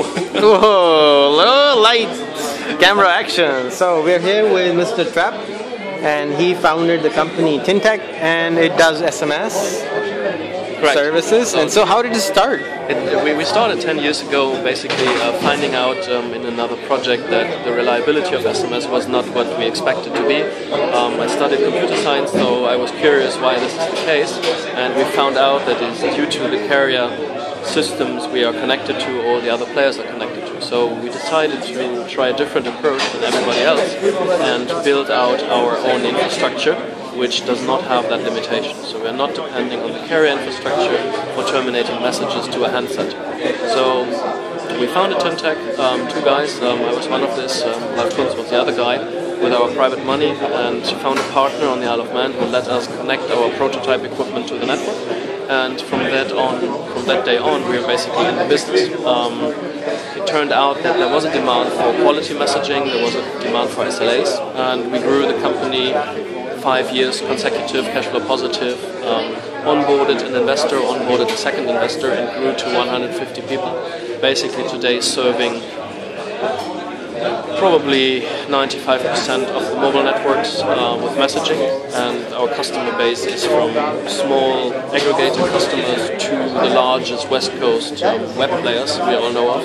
Whoa, low light camera action. So we're here with Mr. Trapp, and he founded the company Tyntec, and it does SMS services. And so how did it start? We started 10 years ago, basically finding out in another project that the reliability of SMS was not what we expected to be. I studied computer science, so I was curious why this is the case, and we found out that it's due to the carrier systems we are connected to or the other players are connected to. So we decided to try a different approach than everybody else and build out our own infrastructure, which does not have that limitation. So we're not depending on the carrier infrastructure for terminating messages to a handset. So we founded Tyntec, two guys. I was one of this, Ralf was the other guy, with our private money, and found a partner on the Isle of Man who let us connect our prototype equipment to the network. And from that day on, we were basically in the business. It turned out that there was a demand for quality messaging, there was a demand for SLAs, and we grew the company 5 years consecutive, cash flow positive, onboarded an investor, onboarded a second investor, and grew to 150 people. Basically today serving probably 95% of the mobile networks with messaging, and our customer base is from small aggregated customers to the largest West Coast web players we all know of.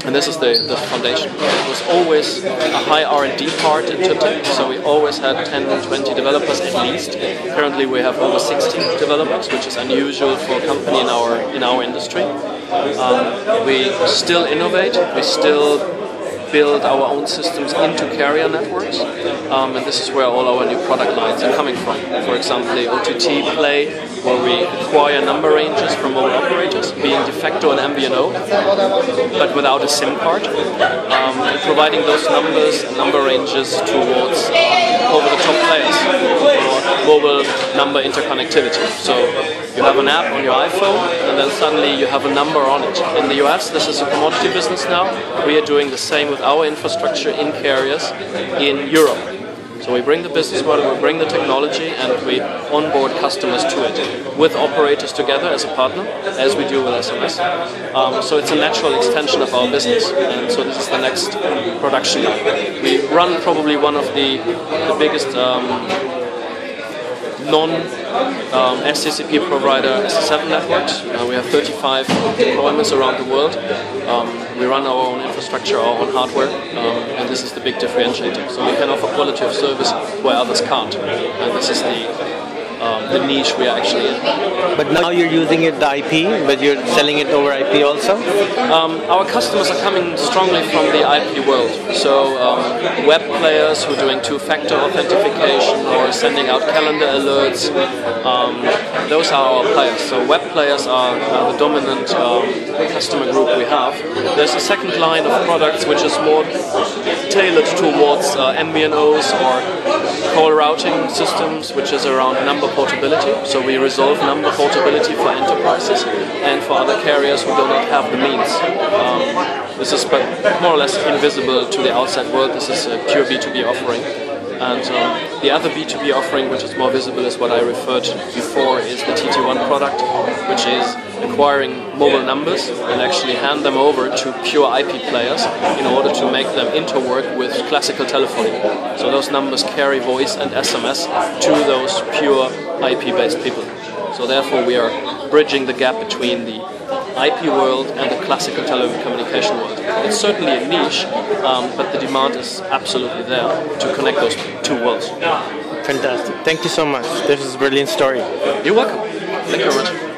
And this is the foundation. It was always a high R&D part in Tyntec, so we always had 10 to 20 developers at least. Currently we have over 60 developers, which is unusual for a company in our industry. We still innovate, we still build our own systems into carrier networks, and this is where all our new product lines are coming from. For example, the OTT play, where we acquire number ranges from mobile operators, being de facto an MVNO, but without a SIM card, and providing those numbers and number ranges towards over-the-top players for mobile number interconnectivity. So you have an app on your iPhone, and then suddenly you have a number on it. In the US, this is a commodity business now. We are doing the same with our infrastructure in carriers in Europe. So we bring the business model, we bring the technology, and we onboard customers to it with operators together as a partner, as we do with SMS. So it's a natural extension of our business, and so this is the next production line. We run probably one of the biggest non-STCP provider SS7 networks. We have 35 deployments around the world. We run our own infrastructure, our own hardware, and this is the big differentiator. So we can offer quality of service where others can't, and this is the niche we are actually in. But now you're using it the IP, but you're selling it over IP also? Our customers are coming strongly from the IP world. So web players who are doing two-factor authentication or sending out calendar alerts, those are our players. So web players are the dominant customer group we have. There's a second line of products which is more tailored towards MVNOs or call routing systems, which is around number portability. So we resolve number portability for enterprises and for other carriers who do not have the means. This is more or less invisible to the outside world. This is a pure B2B offering. And the other B2B offering, which is more visible, is what I referred to before, is the TT1 product, which is acquiring mobile numbers and actually hand them over to pure IP players in order to make them interwork with classical telephony. So those numbers carry voice and SMS to those pure IP-based people. So therefore we are bridging the gap between the IP world and the classical telecommunication world. It's certainly a niche, but the demand is absolutely there to connect those two worlds. Fantastic. Thank you so much. This is a brilliant story. You're welcome. Thank you very much.